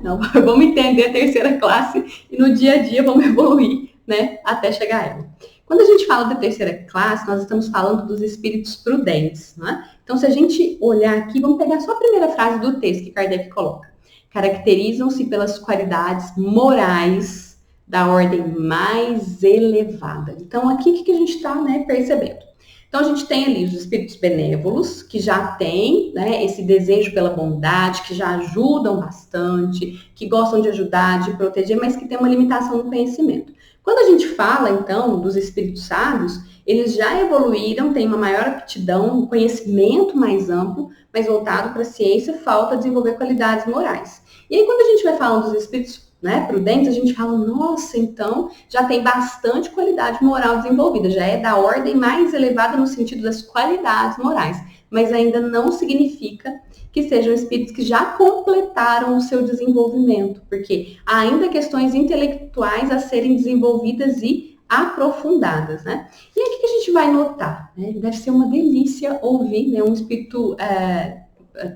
Não, vamos entender a 3ª classe e no dia a dia vamos evoluir, né? Até chegar a ela. Quando a gente fala da 3ª classe, nós estamos falando dos espíritos prudentes, né? Então, se a gente olhar aqui, vamos pegar só a primeira frase do texto que Kardec coloca. Caracterizam-se pelas qualidades morais da ordem mais elevada. Então, aqui o que a gente está, né, percebendo? Então, a gente tem ali os espíritos benévolos, que já têm, né, esse desejo pela bondade, que já ajudam bastante, que gostam de ajudar, de proteger, mas que tem uma limitação no conhecimento. Quando a gente fala, então, dos espíritos sábios, eles já evoluíram, têm uma maior aptidão, um conhecimento mais amplo, mas voltado para a ciência, falta desenvolver qualidades morais. E aí, quando a gente vai falando dos espíritos, né, prudentes, a gente fala, nossa, então já tem bastante qualidade moral desenvolvida, já é da ordem mais elevada no sentido das qualidades morais, mas ainda não significa que sejam espíritos que já completaram o seu desenvolvimento, porque há ainda questões intelectuais a serem desenvolvidas e aprofundadas, né? E aí o que a gente vai notar? Né? Deve ser uma delícia ouvir, né, um espírito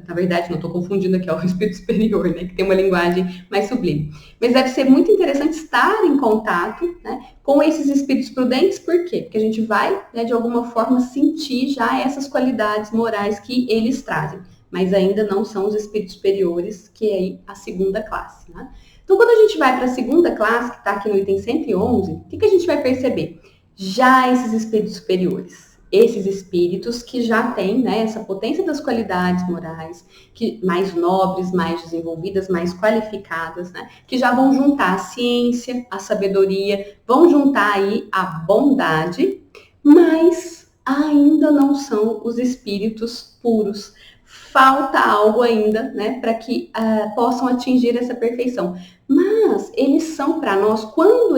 na verdade, não estou confundindo aqui, é o espírito superior, né, que tem uma linguagem mais sublime. Mas deve ser muito interessante estar em contato, né, com esses espíritos prudentes, por quê? Porque a gente vai, né, de alguma forma, sentir já essas qualidades morais que eles trazem, mas ainda não são os espíritos superiores, que é aí a segunda classe, né? Então, quando a gente vai para a segunda classe, que está aqui no item 111, o que a gente vai perceber? Já esses espíritos superiores. Esses espíritos que já têm, né, essa potência das qualidades morais, que mais nobres, mais desenvolvidas, mais qualificadas, né, que já vão juntar a ciência, a sabedoria, vão juntar aí a bondade, mas ainda não são os espíritos puros. Falta algo ainda, né, para que possam atingir essa perfeição. Mas eles são para nós, quando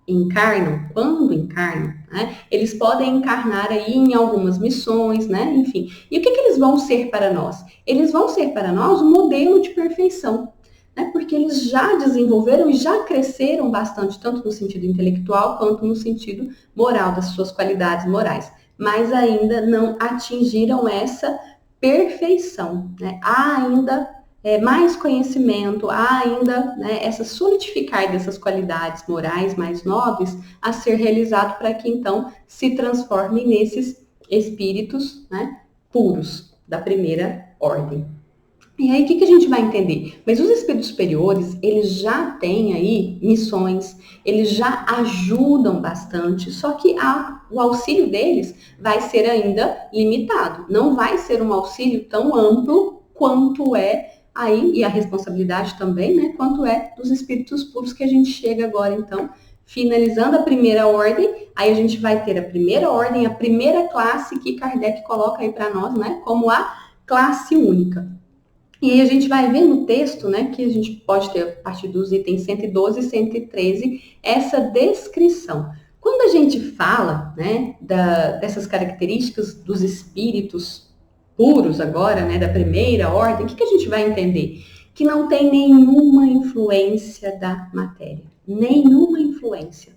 encarnam, né, eles podem encarnar aí em algumas missões, né, enfim. E o que eles vão ser para nós? Eles vão ser para nós um modelo de perfeição, né, porque eles já desenvolveram e já cresceram bastante, tanto no sentido intelectual quanto no sentido moral, das suas qualidades morais, mas ainda não atingiram essa perfeição, né? Há ainda mais conhecimento, há ainda, né, essa solidificar dessas qualidades morais mais nobres a ser realizado para que então se transforme nesses espíritos, né, puros da primeira ordem. E aí, o que a gente vai entender? Mas os espíritos superiores, eles já têm aí missões, eles já ajudam bastante, só que o auxílio deles vai ser ainda limitado. Não vai ser um auxílio tão amplo quanto é aí, e a responsabilidade também, né, quanto é dos espíritos puros que a gente chega agora, então, finalizando a primeira ordem, aí a gente vai ter a primeira ordem, a primeira classe que Kardec coloca aí para nós, né, como a classe única. E aí a gente vai ver no texto, né, que a gente pode ter, a partir dos itens 112 e 113, essa descrição. Quando a gente fala, né, dessas características dos espíritos puros agora, né, da primeira ordem, o que a gente vai entender? Que não tem nenhuma influência da matéria. Nenhuma influência.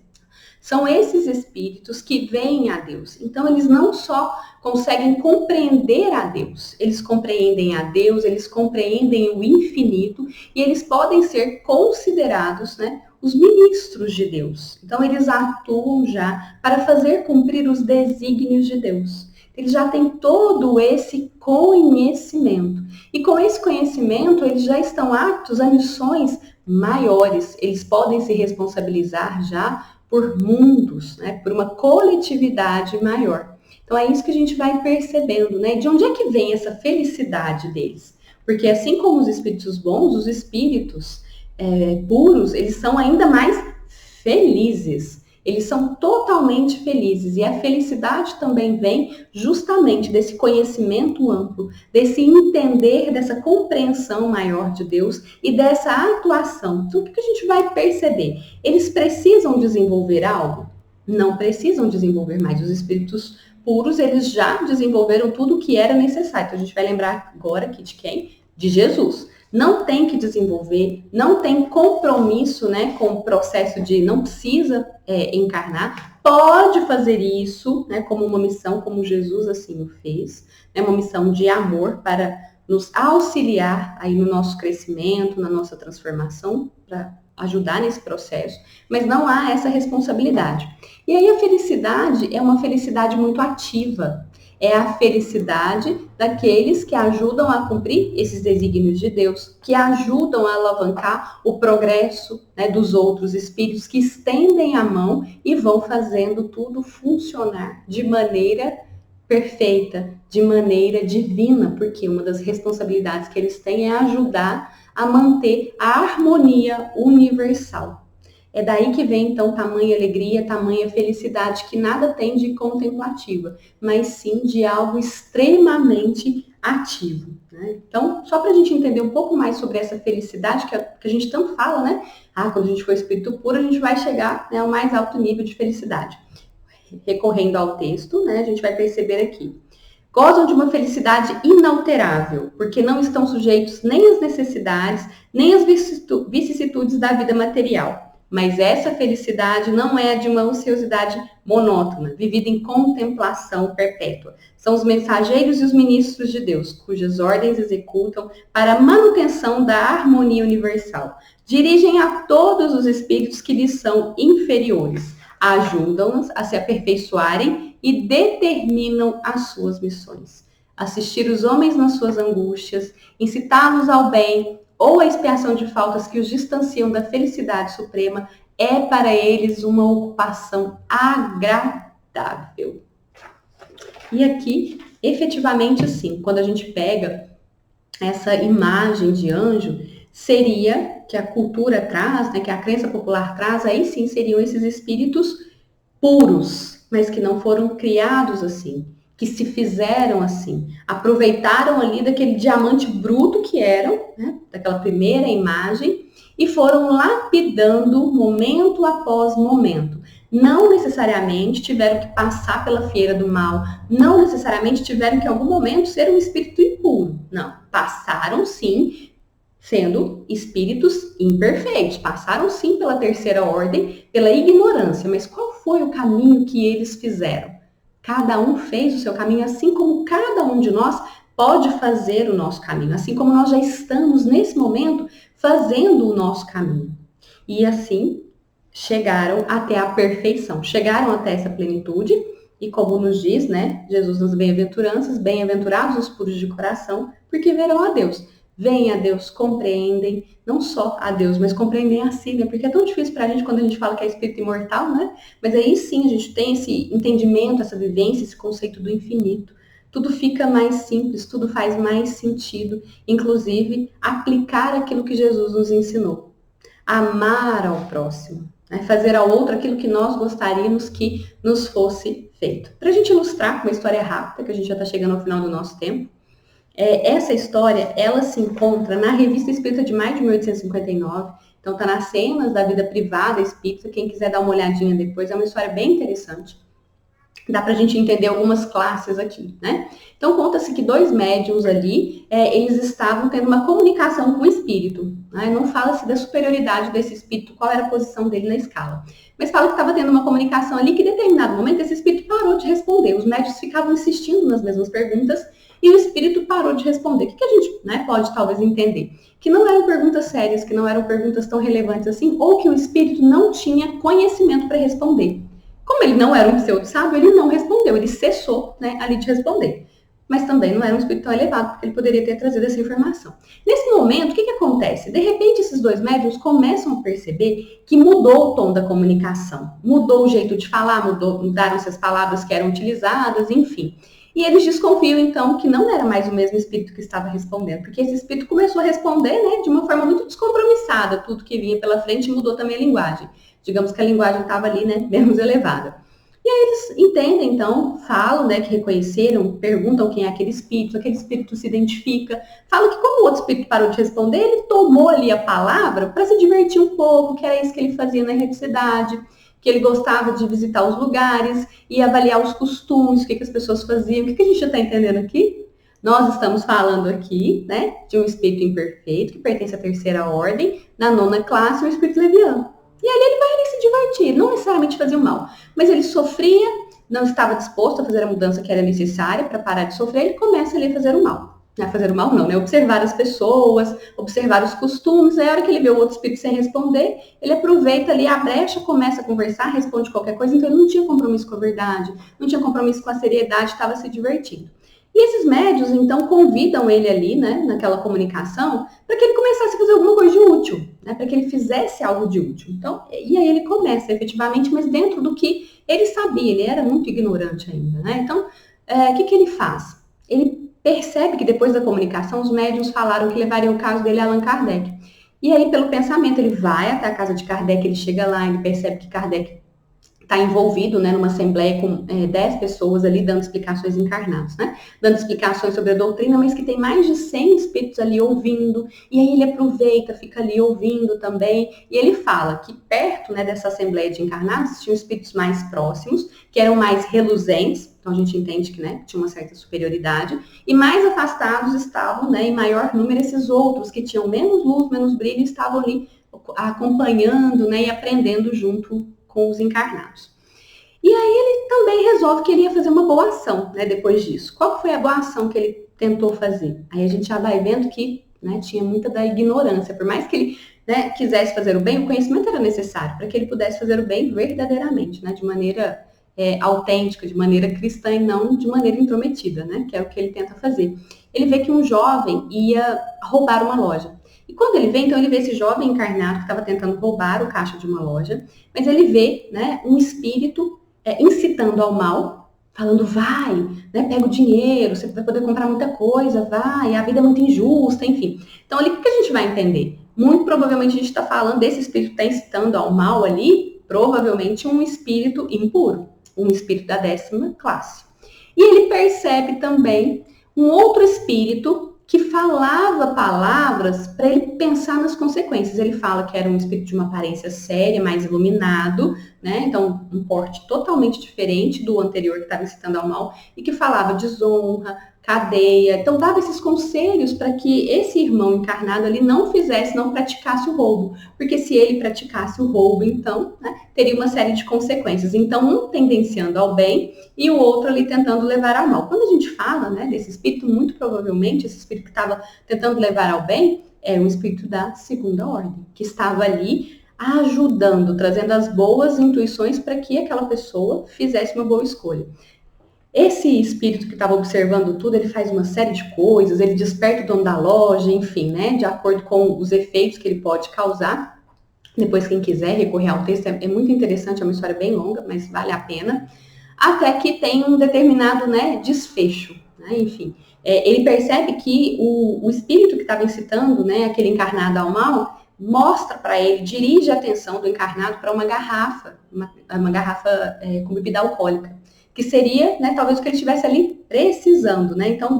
São esses espíritos que veem a Deus. Então, eles não só conseguem compreender a Deus, eles compreendem a Deus, eles compreendem o infinito e eles podem ser considerados, né, os ministros de Deus. Então, eles atuam já para fazer cumprir os desígnios de Deus. Eles já têm todo esse conhecimento. E com esse conhecimento, eles já estão aptos a missões maiores. Eles podem se responsabilizar já por mundos, né, por uma coletividade maior. Então é isso que a gente vai percebendo, né? De onde é que vem essa felicidade deles? Porque assim como os espíritos bons, os espíritos puros, eles são ainda mais felizes. Eles são totalmente felizes. E a felicidade também vem justamente desse conhecimento amplo, desse entender, dessa compreensão maior de Deus e dessa atuação. Então, o que a gente vai perceber? Eles precisam desenvolver algo? Não precisam desenvolver mais. Os espíritos puros, eles já desenvolveram tudo o que era necessário. Então, a gente vai lembrar agora aqui de quem? De Jesus. Não tem que desenvolver, não tem compromisso, né, com o processo de não precisa encarnar, pode fazer isso, né, como uma missão, como Jesus assim o fez, né, uma missão de amor para nos auxiliar aí no nosso crescimento, na nossa transformação, para ajudar nesse processo, mas não há essa responsabilidade. E aí a felicidade é uma felicidade muito ativa. É a felicidade daqueles que ajudam a cumprir esses desígnios de Deus, que ajudam a alavancar o progresso, né, dos outros espíritos, que estendem a mão e vão fazendo tudo funcionar de maneira perfeita, de maneira divina, porque uma das responsabilidades que eles têm é ajudar a manter a harmonia universal. É daí que vem, então, tamanha alegria, tamanha felicidade, que nada tem de contemplativa, mas sim de algo extremamente ativo, né? Então, só para a gente entender um pouco mais sobre essa felicidade que a gente tanto fala, né? Quando a gente for espírito puro, a gente vai chegar, né, ao mais alto nível de felicidade. Recorrendo ao texto, né, a gente vai perceber aqui. Gozam de uma felicidade inalterável, porque não estão sujeitos nem às necessidades, nem às vicissitudes da vida material. Mas essa felicidade não é de uma ociosidade monótona, vivida em contemplação perpétua. São os mensageiros e os ministros de Deus, cujas ordens executam para a manutenção da harmonia universal. Dirigem a todos os espíritos que lhes são inferiores, ajudam-nos a se aperfeiçoarem e determinam as suas missões. Assistir os homens nas suas angústias, incitá-los ao bem, ou a expiação de faltas que os distanciam da felicidade suprema, é para eles uma ocupação agradável. E aqui, efetivamente assim, quando a gente pega essa imagem de anjo, seria, que a cultura traz, né, que a crença popular traz, aí sim seriam esses espíritos puros, mas que não foram criados assim, que se fizeram assim, aproveitaram ali daquele diamante bruto que eram, né, daquela primeira imagem, e foram lapidando momento após momento. Não necessariamente tiveram que passar pela feira do mal, não necessariamente tiveram que em algum momento ser um espírito impuro. Não, passaram sim, sendo espíritos imperfeitos, passaram sim pela terceira ordem, pela ignorância, mas qual foi o caminho que eles fizeram? Cada um fez o seu caminho, assim como cada um de nós pode fazer o nosso caminho, assim como nós já estamos nesse momento fazendo o nosso caminho. E assim chegaram até a perfeição, chegaram até essa plenitude, e como nos diz, né, Jesus nas bem-aventuranças, bem-aventurados os puros de coração, porque verão a Deus. Veem a Deus, compreendem, não só a Deus, mas compreendem a si, né? Porque é tão difícil pra gente quando a gente fala que é espírito imortal, né? Mas aí sim a gente tem esse entendimento, essa vivência, esse conceito do infinito. Tudo fica mais simples, tudo faz mais sentido, inclusive aplicar aquilo que Jesus nos ensinou. Amar ao próximo, né? Fazer ao outro aquilo que nós gostaríamos que nos fosse feito. Para a gente ilustrar com uma história rápida, que a gente já está chegando ao final do nosso tempo, essa história, ela se encontra na Revista Espírita de maio de 1859, então está nas cenas da vida privada espírita, quem quiser dar uma olhadinha depois, é uma história bem interessante. Dá pra gente entender algumas classes aqui, né? Então, conta-se que dois médiuns ali, eles estavam tendo uma comunicação com o espírito, né? Não fala-se da superioridade desse espírito, qual era a posição dele na escala. Mas fala que estava tendo uma comunicação ali que, em determinado momento, esse espírito parou de responder. Os médiuns ficavam insistindo nas mesmas perguntas e o espírito parou de responder. O que a gente, né, pode talvez entender? Que não eram perguntas sérias, que não eram perguntas tão relevantes assim, ou que o espírito não tinha conhecimento para responder. Como ele não era um pseudo-sábio, ele não respondeu, ele cessou, né, ali de responder. Mas também não era um espírito tão elevado, porque ele poderia ter trazido essa informação. Nesse momento, o que acontece? De repente, esses dois médiuns começam a perceber que mudou o tom da comunicação, mudou o jeito de falar, mudaram-se as palavras que eram utilizadas, enfim. E eles desconfiam, então, que não era mais o mesmo espírito que estava respondendo, porque esse espírito começou a responder, né, de uma forma muito descompromissada, tudo que vinha pela frente mudou também a linguagem. Digamos que a linguagem estava ali, né, menos elevada. E aí eles entendem, então, falam, né, que reconheceram, perguntam quem é aquele espírito se identifica, falam que como o outro espírito parou de responder, ele tomou ali a palavra para se divertir um pouco, que era isso que ele fazia na erreticidade, que ele gostava de visitar os lugares e avaliar os costumes, o que as pessoas faziam. O que a gente já está entendendo aqui? Nós estamos falando aqui, né, de um espírito imperfeito, que pertence à terceira ordem, na nona classe, um espírito leviano. E ali ele vai ali se divertir, não necessariamente fazia o mal, mas ele sofria, não estava disposto a fazer a mudança que era necessária para parar de sofrer, ele começa ali a fazer o mal, fazer o mal não, né? Observar as pessoas, observar os costumes. Aí a hora que ele vê o outro espírito sem responder, ele aproveita ali a brecha, começa a conversar, responde qualquer coisa. Então ele não tinha compromisso com a verdade, não tinha compromisso com a seriedade, estava se divertindo. E esses médios, então, convidam ele ali, né, naquela comunicação, para que ele começasse a fazer alguma coisa de útil, né, para que ele fizesse algo de útil. Então, e aí ele começa, efetivamente, mas dentro do que ele sabia, ele era muito ignorante ainda, né? Então, o que ele faz? Ele percebe que depois da comunicação, os médiuns falaram que levariam o caso dele a Allan Kardec. E aí, pelo pensamento, ele vai até a casa de Kardec, ele chega lá, ele percebe que Kardec está envolvido, né, numa assembleia com 10 pessoas ali dando explicações encarnadas, né? Dando explicações sobre a doutrina, mas que tem mais de 100 espíritos ali ouvindo, e aí ele aproveita, fica ali ouvindo também, e ele fala que perto, né, dessa assembleia de encarnados tinham espíritos mais próximos, que eram mais reluzentes, então a gente entende que, né, tinha uma certa superioridade, e mais afastados estavam, né, em maior número esses outros que tinham menos luz, menos brilho, estavam ali acompanhando, né, e aprendendo junto com os encarnados. E aí ele também resolve que ele ia fazer uma boa ação, né, depois disso. Qual foi a boa ação que ele tentou fazer? Aí a gente já vai vendo que, né, tinha muita da ignorância. Por mais que ele, né, quisesse fazer o bem, o conhecimento era necessário para que ele pudesse fazer o bem verdadeiramente, né, de maneira autêntica, de maneira cristã e não de maneira intrometida, né, que é o que ele tenta fazer. Ele vê que um jovem ia roubar uma loja. E quando ele vê, então ele vê esse jovem encarnado que estava tentando roubar o caixa de uma loja, mas ele vê, né, um espírito incitando ao mal, falando, vai, né, pega o dinheiro, você vai poder comprar muita coisa, vai, a vida é muito injusta, enfim. Então ali o que a gente vai entender? Muito provavelmente a gente está falando desse espírito que está incitando ao mal ali, provavelmente um espírito impuro, um espírito da 10ª classe. E ele percebe também um outro espírito que falava palavras para ele pensar nas consequências. Ele fala que era um espírito de uma aparência séria, mais iluminado, né? Então, um porte totalmente diferente do anterior que estava incitando ao mal, e que falava desonra, cadeia. Então, dava esses conselhos para que esse irmão encarnado ali não praticasse o roubo. Porque se ele praticasse o roubo, então, né, teria uma série de consequências. Então, um tendenciando ao bem e o outro ali tentando levar ao mal. Quando a gente fala, né, desse espírito, muito provavelmente, esse espírito que estava tentando levar ao bem, é um espírito da 2ª ordem, que estava ali ajudando, trazendo as boas intuições para que aquela pessoa fizesse uma boa escolha. Esse espírito que estava observando tudo, ele faz uma série de coisas, ele desperta o dono da loja, enfim, né, de acordo com os efeitos que ele pode causar. Depois, quem quiser recorrer ao texto, é muito interessante, é uma história bem longa, mas vale a pena. Até que tem um determinado, né, desfecho, né, enfim. Ele percebe que o espírito que estava incitando, né, aquele encarnado ao mal, mostra para ele, dirige a atenção do encarnado para uma garrafa com bebida alcoólica, que seria, né, talvez o que ele estivesse ali precisando, né, então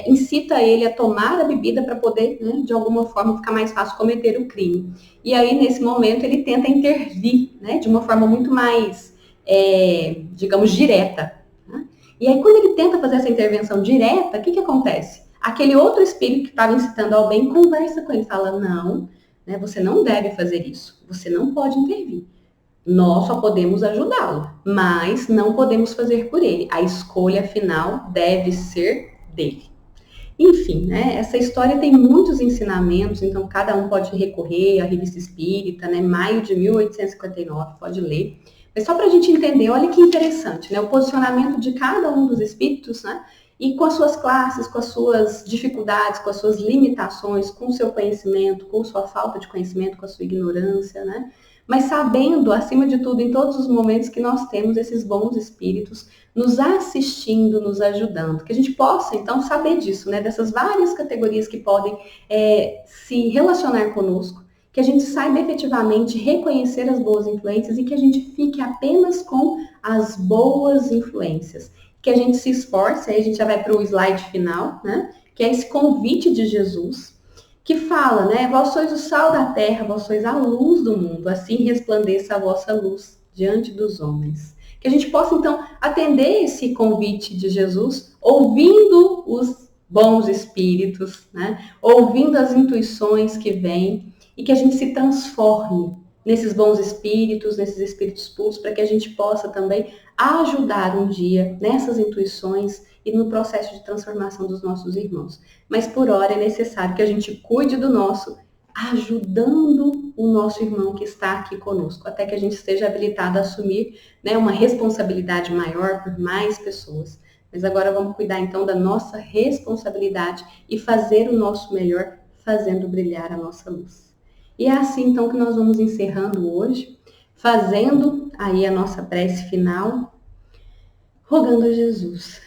incita ele a tomar a bebida para poder, né, de alguma forma, ficar mais fácil cometer o crime. E aí, nesse momento, ele tenta intervir, né, de uma forma muito mais, digamos, direta. Né? E aí, quando ele tenta fazer essa intervenção direta, o que acontece? Aquele outro espírito que estava incitando ao bem conversa com ele, fala, não, né, você não deve fazer isso, você não pode intervir. Nós só podemos ajudá-lo, mas não podemos fazer por ele. A escolha final deve ser dele. Enfim, né, essa história tem muitos ensinamentos, então cada um pode recorrer à Revista Espírita, né, maio de 1859, pode ler. Mas só para a gente entender, olha que interessante, né, o posicionamento de cada um dos espíritos, né, e com as suas classes, com as suas dificuldades, com as suas limitações, com o seu conhecimento, com sua falta de conhecimento, com a sua ignorância, né, mas sabendo, acima de tudo, em todos os momentos que nós temos esses bons espíritos nos assistindo, nos ajudando. Que a gente possa, então, saber disso, né? Dessas várias categorias que podem se relacionar conosco, que a gente saiba efetivamente reconhecer as boas influências e que a gente fique apenas com as boas influências. Que a gente se esforce, aí a gente já vai para o slide final, né? Que é esse convite de Jesus, que fala, né, vós sois o sal da terra, vós sois a luz do mundo, assim resplandeça a vossa luz diante dos homens. Que a gente possa, então, atender esse convite de Jesus, ouvindo os bons espíritos, né, ouvindo as intuições que vêm, e que a gente se transforme nesses bons espíritos, nesses espíritos puros, para que a gente possa também ajudar um dia nessas intuições e no processo de transformação dos nossos irmãos. Mas por hora é necessário que a gente cuide do nosso, ajudando o nosso irmão que está aqui conosco, até que a gente esteja habilitado a assumir, né, uma responsabilidade maior por mais pessoas. Mas agora vamos cuidar então da nossa responsabilidade e fazer o nosso melhor, fazendo brilhar a nossa luz. E é assim então que nós vamos encerrando hoje, fazendo aí a nossa prece final, rogando a Jesus.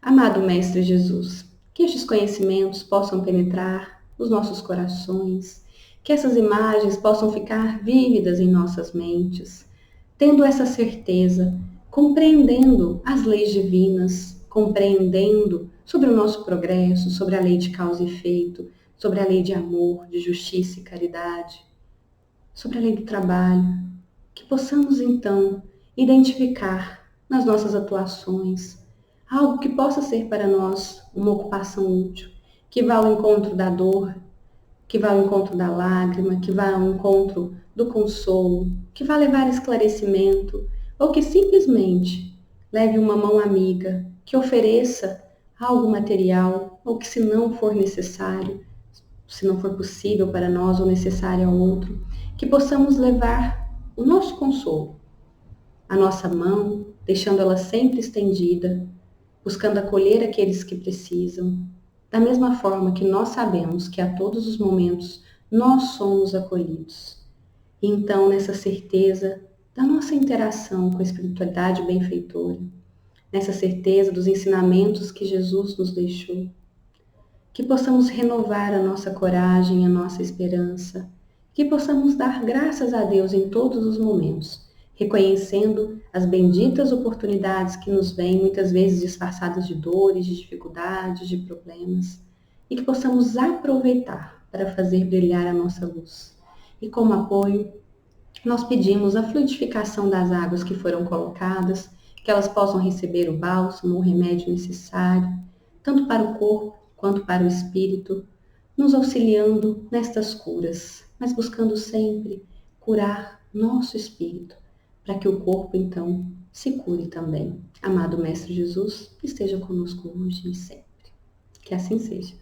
Amado Mestre Jesus, que estes conhecimentos possam penetrar os nossos corações, que essas imagens possam ficar vívidas em nossas mentes, tendo essa certeza, compreendendo as leis divinas, compreendendo sobre o nosso progresso, sobre a lei de causa e efeito, sobre a lei de amor, de justiça e caridade, sobre a lei do trabalho, que possamos então identificar nas nossas atuações algo que possa ser para nós uma ocupação útil, que vá ao encontro da dor, que vá ao encontro da lágrima, que vá ao encontro do consolo, que vá levar esclarecimento, ou que simplesmente leve uma mão amiga, que ofereça algo material, ou que se não for necessário, se não for possível para nós ou necessário ao outro, que possamos levar o nosso consolo, a nossa mão, deixando ela sempre estendida, buscando acolher aqueles que precisam, da mesma forma que nós sabemos que a todos os momentos nós somos acolhidos. E então, nessa certeza da nossa interação com a espiritualidade benfeitora, nessa certeza dos ensinamentos que Jesus nos deixou, que possamos renovar a nossa coragem, a nossa esperança, que possamos dar graças a Deus em todos os momentos, reconhecendo as benditas oportunidades que nos vêm, muitas vezes disfarçadas de dores, de dificuldades, de problemas, e que possamos aproveitar para fazer brilhar a nossa luz. E como apoio, nós pedimos a fluidificação das águas que foram colocadas, que elas possam receber o bálsamo, o remédio necessário, tanto para o corpo quanto para o espírito, nos auxiliando nestas curas, mas buscando sempre curar nosso espírito, para que o corpo, então, se cure também. Amado Mestre Jesus, esteja conosco hoje e sempre. Que assim seja.